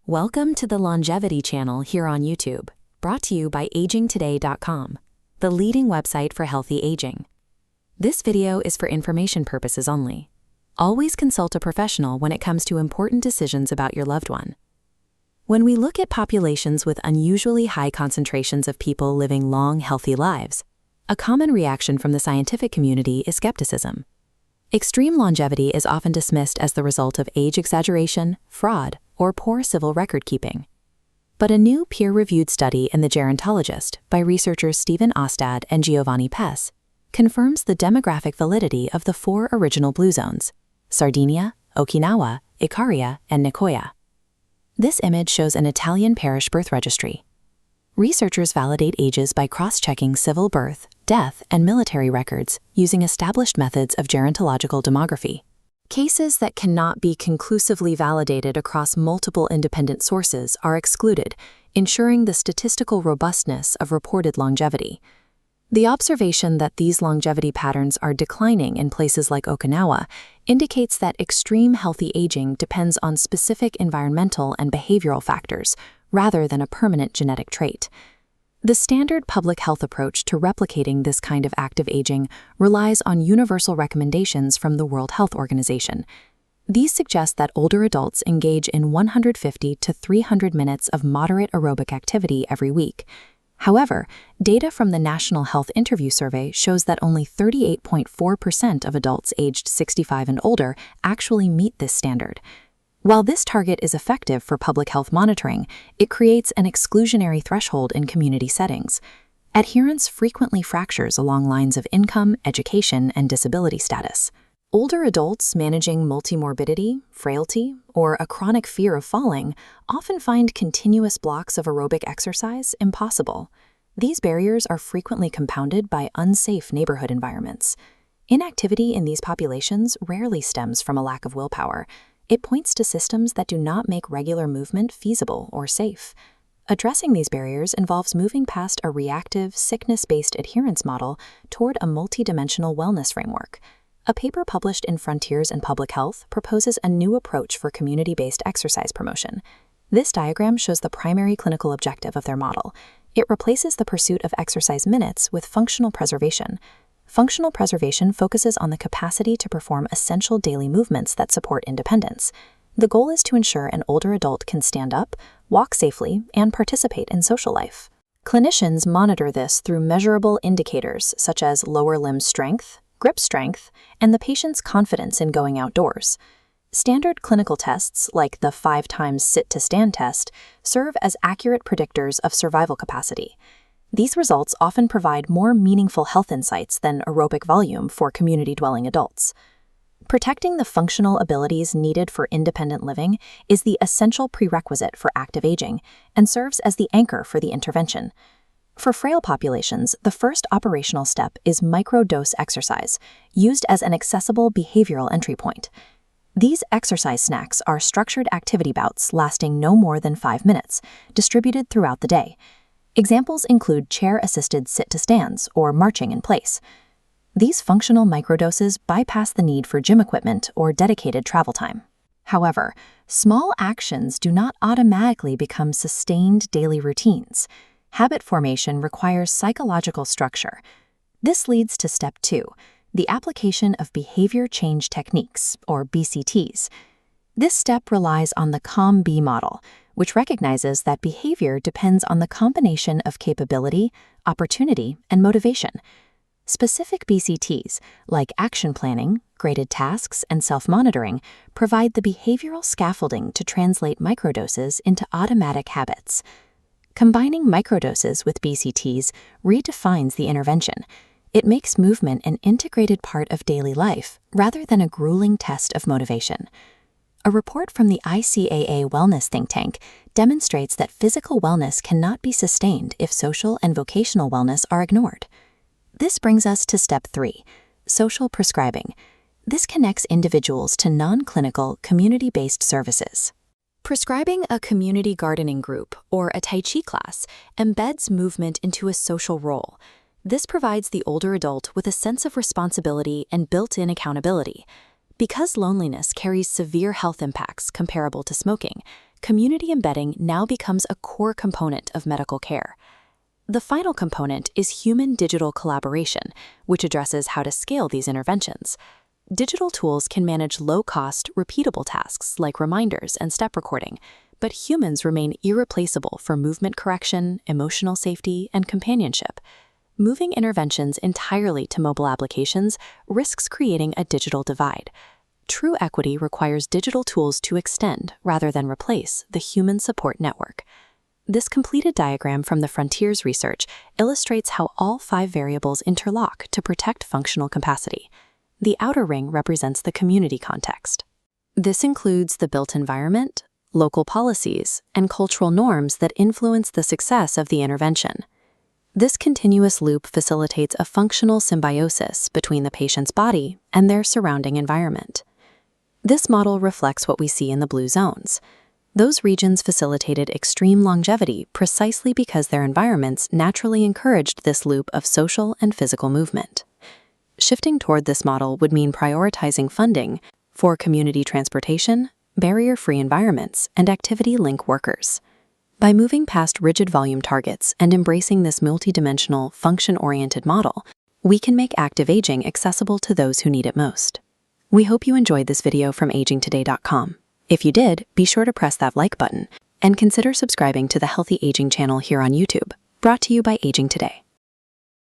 Welcome to the Longevity channel here on YouTube, brought to you by agingtoday.com, the leading website for healthy aging. This video is for information purposes only. Always consult a professional when it comes to important decisions about your loved one. When we look at populations with unusually high concentrations of people living long, healthy lives, a common reaction from the scientific community is skepticism. Extreme longevity is often dismissed as the result of age exaggeration, fraud, or poor civil record keeping. But a new peer-reviewed study in The Gerontologist by researchers Stephen Ostad and Giovanni Pes confirms the demographic validity of the 4 original Blue Zones: Sardinia, Okinawa, Ikaria, and Nicoya. This image shows an Italian parish birth registry. Researchers validate ages by cross-checking civil birth, death, and military records using established methods of gerontological demography. Cases that cannot be conclusively validated across multiple independent sources are excluded, ensuring the statistical robustness of reported longevity. The observation that these longevity patterns are declining in places like Okinawa indicates that extreme healthy aging depends on specific environmental and behavioral factors, rather than a permanent genetic trait. The standard public health approach to replicating this kind of active aging relies on universal recommendations from the World Health Organization. These suggest that older adults engage in 150 to 300 minutes of moderate aerobic activity every week. However, data from the National Health Interview Survey shows that only 38.4% of adults aged 65 and older actually meet this standard. While this target is effective for public health monitoring, it creates an exclusionary threshold in community settings. Adherence frequently fractures along lines of income, education, and disability status. Older adults managing multimorbidity, frailty, or a chronic fear of falling often find continuous blocks of aerobic exercise impossible. These barriers are frequently compounded by unsafe neighborhood environments. Inactivity in these populations rarely stems from a lack of willpower. It points to systems that do not make regular movement feasible or safe. Addressing these barriers involves moving past a reactive, sickness-based adherence model toward a multidimensional wellness framework. A paper published in Frontiers in Public Health proposes a new approach for community-based exercise promotion. This diagram shows the primary clinical objective of their model. It replaces the pursuit of exercise minutes with functional preservation. Functional preservation focuses on the capacity to perform essential daily movements that support independence. The goal is to ensure an older adult can stand up, walk safely, and participate in social life. Clinicians monitor this through measurable indicators such as lower limb strength, grip strength, and the patient's confidence in going outdoors. Standard clinical tests, like the 5x sit-to-stand test, serve as accurate predictors of survival capacity. These results often provide more meaningful health insights than aerobic volume for community-dwelling adults. Protecting the functional abilities needed for independent living is the essential prerequisite for active aging and serves as the anchor for the intervention. For frail populations, the first operational step is microdose exercise, used as an accessible behavioral entry point. These exercise snacks are structured activity bouts lasting no more than 5 minutes, distributed throughout the day. Examples include chair-assisted sit-to-stands or marching in place. These functional microdoses bypass the need for gym equipment or dedicated travel time. However, small actions do not automatically become sustained daily routines. Habit formation requires psychological structure. This leads to step 2, the application of behavior change techniques, or BCTs. This step relies on the COM-B model, which recognizes that behavior depends on the combination of capability, opportunity, and motivation. Specific BCTs, like action planning, graded tasks, and self-monitoring, provide the behavioral scaffolding to translate microdoses into automatic habits. Combining microdoses with BCTs redefines the intervention. It makes movement an integrated part of daily life rather than a grueling test of motivation. A report from the ICAA Wellness Think Tank demonstrates that physical wellness cannot be sustained if social and vocational wellness are ignored. This brings us to step 3, social prescribing. This connects individuals to non-clinical, community-based services. Prescribing a community gardening group or a Tai Chi class embeds movement into a social role. This provides the older adult with a sense of responsibility and built-in accountability. Because loneliness carries severe health impacts comparable to smoking, community embedding now becomes a core component of medical care. The final component is human-digital collaboration, which addresses how to scale these interventions. Digital tools can manage low-cost, repeatable tasks like reminders and step recording, but humans remain irreplaceable for movement correction, emotional safety, and companionship. Moving interventions entirely to mobile applications risks creating a digital divide. True equity requires digital tools to extend, rather than replace, the human support network. This completed diagram from the Frontiers research illustrates how all 5 variables interlock to protect functional capacity. The outer ring represents the community context. This includes the built environment, local policies, and cultural norms that influence the success of the intervention. This continuous loop facilitates a functional symbiosis between the patient's body and their surrounding environment. This model reflects what we see in the blue zones. Those regions facilitated extreme longevity precisely because their environments naturally encouraged this loop of social and physical movement. Shifting toward this model would mean prioritizing funding for community transportation, barrier-free environments, and activity-link workers. By moving past rigid volume targets and embracing this multidimensional, function-oriented model, we can make active aging accessible to those who need it most. We hope you enjoyed this video from agingtoday.com. If you did, be sure to press that like button and consider subscribing to the Healthy Aging channel here on YouTube, brought to you by Aging Today.